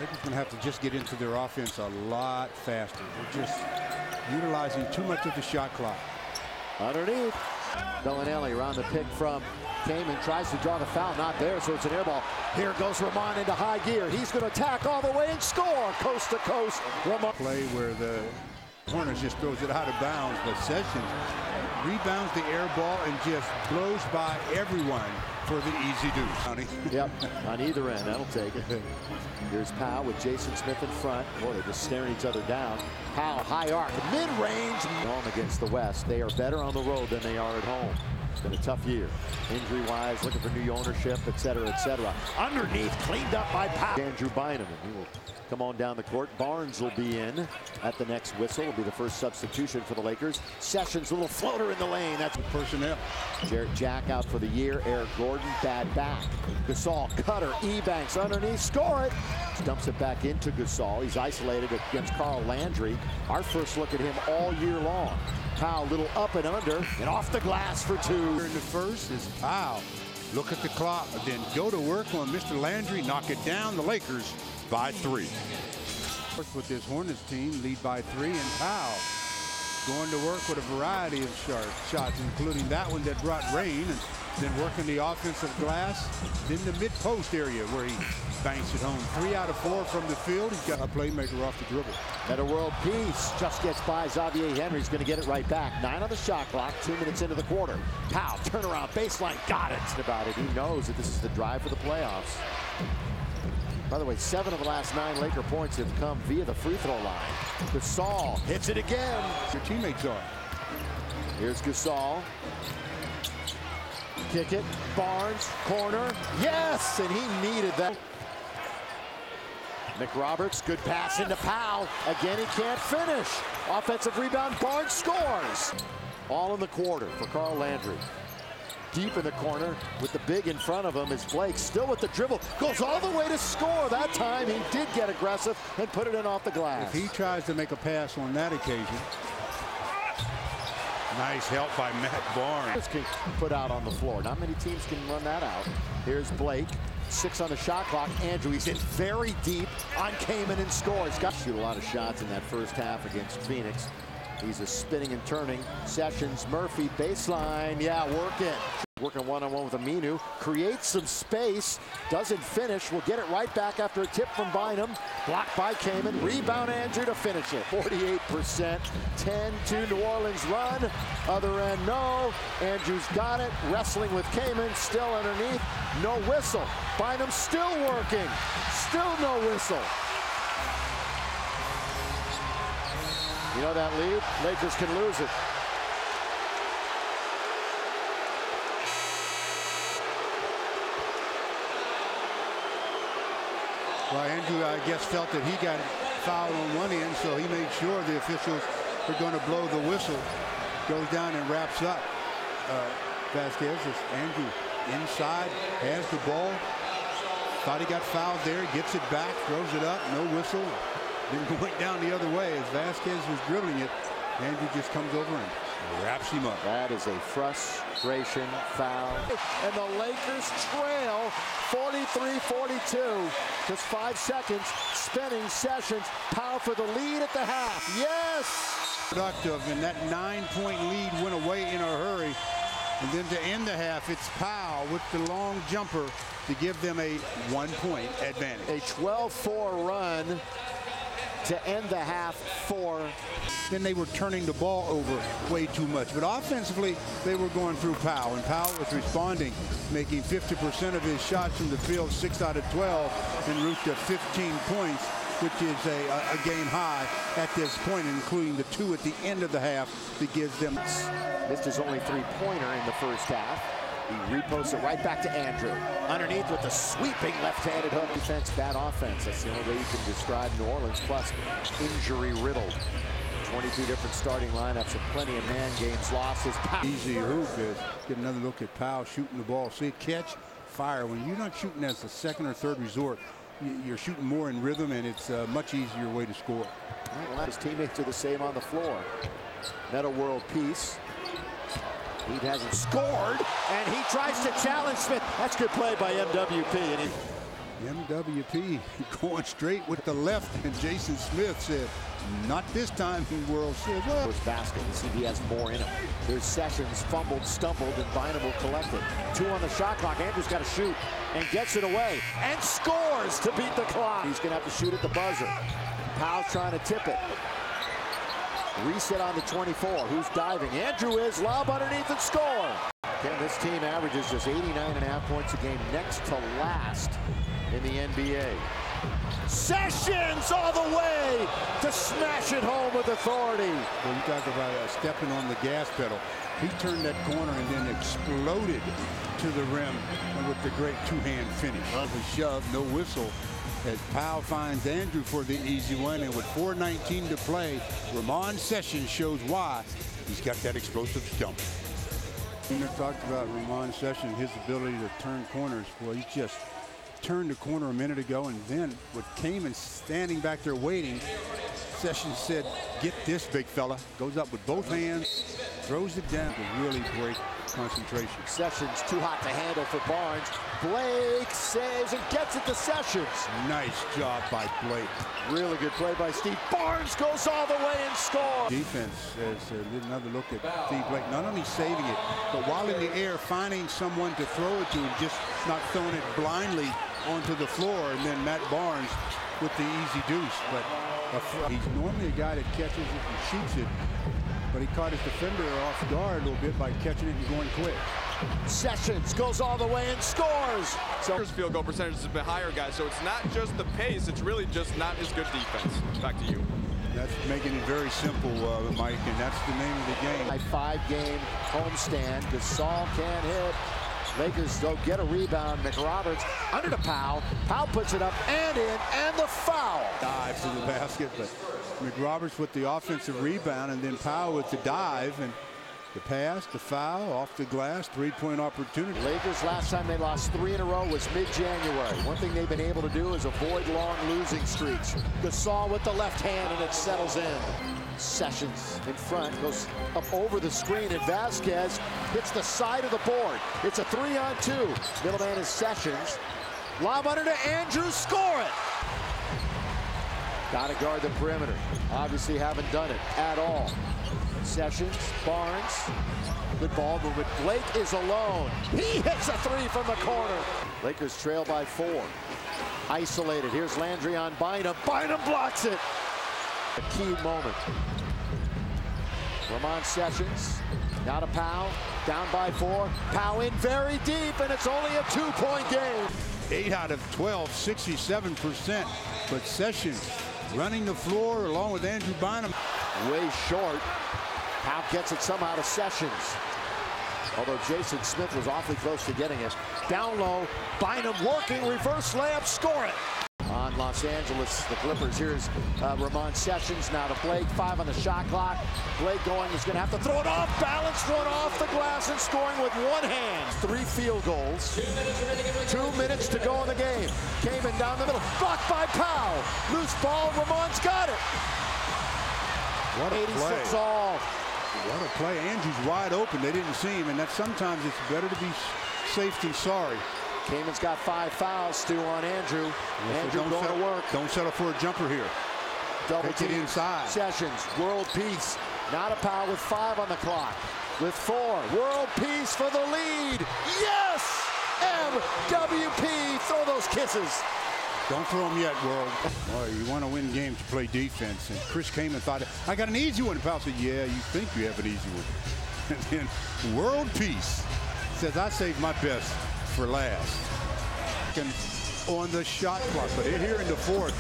Lakers going to have to just get into their offense a lot faster. They're just utilizing too much of the shot clock. Underneath, Bellinelli around the pick from Kaman, tries to draw the foul, not there, so it's an air ball. Here goes Ramon into high gear. He's going to attack all the way and score, coast to coast. Ramon. Play where the Hornets just throws it out of bounds, but Sessions rebounds the air ball and just blows by everyone for the easy deuce. Yep, on either end, that'll take it. Here's Powell with Jason Smith in front. Boy, they're just staring each other down. Powell, high arc, mid-range. Home against the West. They are better on the road than they are at home. It's been a tough year. Injury-wise, looking for new ownership, et cetera, et cetera. Underneath, cleaned up by Powell. Andrew Bynum, and he will come on down the court. Barnes will be in at the next whistle. Will be the first substitution for the Lakers. Sessions, little floater in the lane. That's personnel. Jarrett Jack out for the year. Eric Gordon, bad back. Gasol, cutter, Ebanks underneath, score it. Dumps it back into Gasol. He's isolated against Carl Landry. Our first look at him all year long. Powell, little up and under, and off the glass for two. In the first is Powell. Look at the clock, then go to work on Mr. Landry, knock it down. The Lakers by 3. With this Hornets team, lead by 3, and Powell going to work with a variety of shots, including that one that brought rain, and then working the offensive glass, then the mid-post area where he banks it home. 3 out of 4 from the field. He's got a playmaker off the dribble. Metta World Peace just gets by Xavier Henry's going to get it right back. 9 on the shot clock, 2 minutes into the quarter. Powell, turnaround, baseline, got it. About it. He knows that this is the drive for the playoffs. By the way, 7 of the last 9 Laker points have come via the free throw line. Gasol hits it again. Your teammates are. Here's Gasol. Kick it. Barnes, corner. Yes, and he needed that. McRoberts, good pass into Powell. Again, he can't finish. Offensive rebound, Barnes scores. All in the quarter for Carl Landry. Deep in the corner with the big in front of him is Blake, still with the dribble, goes all the way to score. That time he did get aggressive and put it in off the glass. If he tries to make a pass on that occasion. Nice help by Matt Barnes. Can put out on the floor. Not many teams can run that out. Here's Blake, 6 on the shot clock. Andrew, he's in very deep on Kaman and scores. Got to shoot a lot of shots in that first half against Phoenix. He's a spinning and turning. Sessions, Murphy, baseline. Yeah, working one-on-one with Aminu. Creates some space. Doesn't finish. Will get it right back after a tip from Bynum. Blocked by Kaman. Rebound Andrew to finish it. 48%. 10-2 New Orleans run. Other end, no. Andrew's got it. Wrestling with Kaman. Still underneath. No whistle. Bynum still working. Still no whistle. You know that lead? Lakers can lose it. Well, Andrew, I guess, felt that he got fouled on one end, so he made sure the officials were going to blow the whistle. Goes down and wraps up. Vasquez is Andrew inside, has the ball. Thought he got fouled there, gets it back, throws it up, no whistle. Then went down the other way as Vasquez was dribbling it. Andrew just comes over and wraps him up. That is a frustration foul. And the Lakers trail 43-42. Just 5 seconds. Spinning Sessions. Powell for the lead at the half. Yes! Productive, and that 9-point lead went away in a hurry. And then to end the half, it's Powell with the long jumper to give them a 1-point advantage. A 12-4 run to end the half for. Then they were turning the ball over way too much. But offensively, they were going through Powell, and Powell was responding, making 50% of his shots from the field, 6 out of 12, en route to 15 points, which is a game high at this point, including the 2 at the end of the half that gives them. Missed his only 3-pointer in the first half. He reposts it right back to Andrew. Underneath with the sweeping left-handed hook. Defense, bad offense. That's the only way you can describe New Orleans, plus injury-riddled. 22 different starting lineups and plenty of man games losses. Easy hoop is get another look at Powell shooting the ball. See, catch, fire. When you're not shooting as a second or third resort, you're shooting more in rhythm, and it's a much easier way to score. Well, his teammates are the same on the floor. Metta World Peace. He hasn't scored, and he tries to challenge Smith. That's good play by MWP. And MWP going straight with the left, and Jason Smith said, not this time, World said, well. First basket, let's see if he has more in him. There's Sessions, fumbled, stumbled, and Bynum will collect it. 2 on the shot clock. Andrews got to shoot and gets it away and scores to beat the clock. He's going to have to shoot at the buzzer. Powell's trying to tip it. Reset on the 24. Who's diving? Andrew is. Lob underneath and score. Again, this team averages just 89.5 points a game, next to last in the NBA. Sessions all the way to smash it home with authority. Well, you talk about stepping on the gas pedal. He turned that corner and then exploded to the rim with the great two-hand finish. The shove, no whistle, as Powell finds Andrew for the easy one. And with 4:19 to play, Ramon Sessions shows why he's got that explosive jump. We talked about Ramon Sessions, his ability to turn corners. Well, he just turned the corner a minute ago, and then with Kaman standing back there waiting, Sessions said, get this, big fella. Goes up with both hands, throws it down to really break concentration. Sessions too hot to handle for Barnes. Blake saves and gets it to Sessions. Nice job by Blake. Really good play by Steve. Barnes goes all the way and scores. Defense has another look at Steve Blake, not only saving it, but while in the air, finding someone to throw it to and just not throwing it blindly onto the floor. And then Matt Barnes with the easy deuce. But he's normally a guy that catches it and shoots it, but he caught his defender off guard a little bit by catching it and going quick. Sessions goes all the way and scores. So his field goal percentage has been higher, guys, so it's not just the pace, it's really just not as good defense. Back to you. That's making it very simple, Mike, and that's the name of the game. A 5-game homestand. Gasol can't hit. Lakers don't get a rebound. McRoberts under to Powell. Powell puts it up and in, and the foul. Dive to the basket, but McRoberts with the offensive rebound, and then Powell with the dive, and the pass, the foul, off the glass, 3-point opportunity. Lakers, last time they lost 3 in a row was mid-January. One thing they've been able to do is avoid long losing streaks. Gasol with the left hand, and it settles in. Sessions in front, goes up over the screen, and Vasquez hits the side of the board. It's a 3-on-2. Middleman is Sessions. Lob under to Andrews, score it! Got to guard the perimeter. Obviously haven't done it at all. Sessions, Barnes, good ball movement. Blake is alone. He hits a 3 from the corner. Lakers trail by 4. Isolated. Here's Landry on Bynum. Bynum blocks it. A key moment. Ramon Sessions, now to Powell, down by 4. Powell in very deep, and it's only a 2-point game. 8 out of 12, 67%. But Sessions running the floor along with Andrew Bynum. Way short. Powell gets it somehow to Sessions. Although Jason Smith was awfully close to getting it. Down low, Bynum working, reverse layup, score it. On Los Angeles, the Clippers. Here's Ramon Sessions now to Blake. 5 on the shot clock. Blake going is going to have to throw it off balance, run off the glass, and scoring with one hand. 3 field goals. 2 minutes to go in the game. Kaman down the middle, blocked by Powell. Loose ball, Ramon's got it. What a 86 play. all. What a play. Andrew's wide open. They didn't see him, and that sometimes it's better to be safe than sorry. Kaman's got 5 fouls, Stu, on Andrew. Andrew going to work. Don't settle for a jumper here. Double Take it team. inside. Sessions, world peace. Not a Powell with 5 on the clock. With 4, world peace for the lead. Yes! MWP, throw those kisses. Don't throw them yet, World. Boy, you want to win games, you play defense. And Chris Kaman thought, I got an easy one. Powell said, yeah, you think you have an easy one. And then world peace says, I saved my best for last. And on the shot clock, but here in the 4th,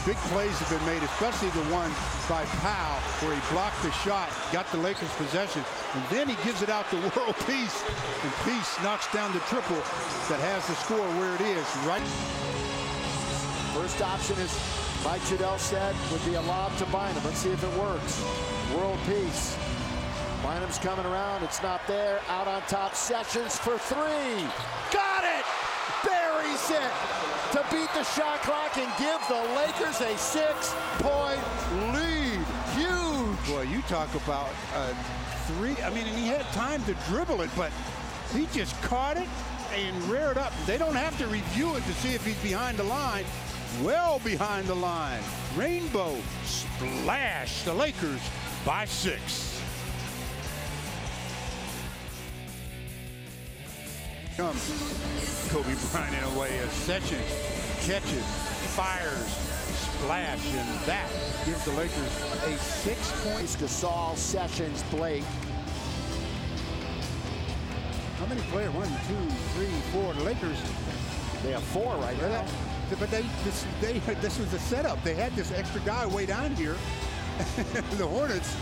big plays have been made, especially the one by Powell where he blocked the shot, got the Lakers possession, and then he gives it out to World Peace, and Peace knocks down the triple that has the score where it is, right? First option, is Mike Trudell said, would be a lob to Bynum. Let's see if it works. World peace. Bynum's coming around. It's not there. Out on top. Sessions for 3. Got it! Buries it to beat the shot clock and give the Lakers a 6-point lead. Huge. Boy, you talk about 3. I mean, and he had time to dribble it, but he just caught it, and rear it up. They don't have to review it to see if he's behind the line. Well behind the line. Rainbow splash the Lakers by 6. Comes Kobe Bryant in a way as Sessions catches, fires, splash, and that gives the Lakers a 6-point. Gasol, Sessions, Blake. How many players? 1, 2, 3, 4. The Lakers. They have 4 right now. But this was the setup. They had this extra guy way down here. The Hornets.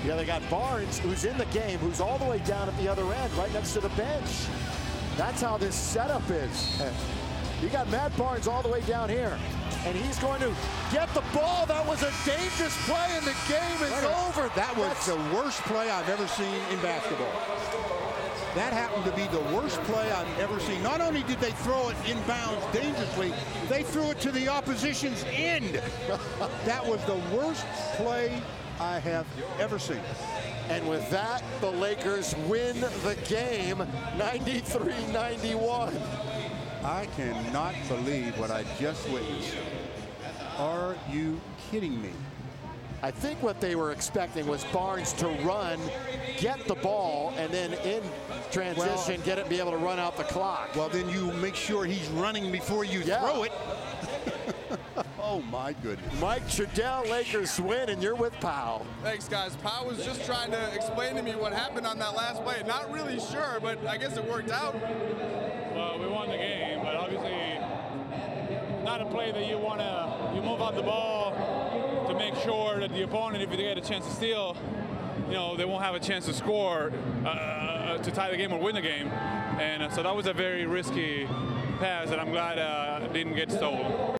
Yeah, they got Barnes, who's in the game, who's all the way down at the other end, right next to the bench. That's how this setup is. You got Matt Barnes all the way down here, and he's going to get the ball. That was a dangerous play, and the game is over. That was the worst play I've ever seen in basketball. That happened to be the worst play I've ever seen. Not only did they throw it inbounds dangerously, they threw it to the opposition's end. That was the worst play I have ever seen. And with that, the Lakers win the game, 93-91. I cannot believe what I just witnessed. Are you kidding me? I think what they were expecting was Barnes to run, get the ball, and then in transition, get it and be able to run out the clock. Well, then you make sure he's running before you throw it. Oh, my goodness. Mike Trudell, Lakers win, and you're with Powell. Thanks, guys. Powell was just trying to explain to me what happened on that last play. Not really sure, but I guess it worked out. Well, we won the game, but obviously not a play that you move out the ball to make sure that the opponent, if they get a chance to steal, they won't have a chance to score to tie the game or win the game. And so that was a very risky pass, and I'm glad it didn't get stolen.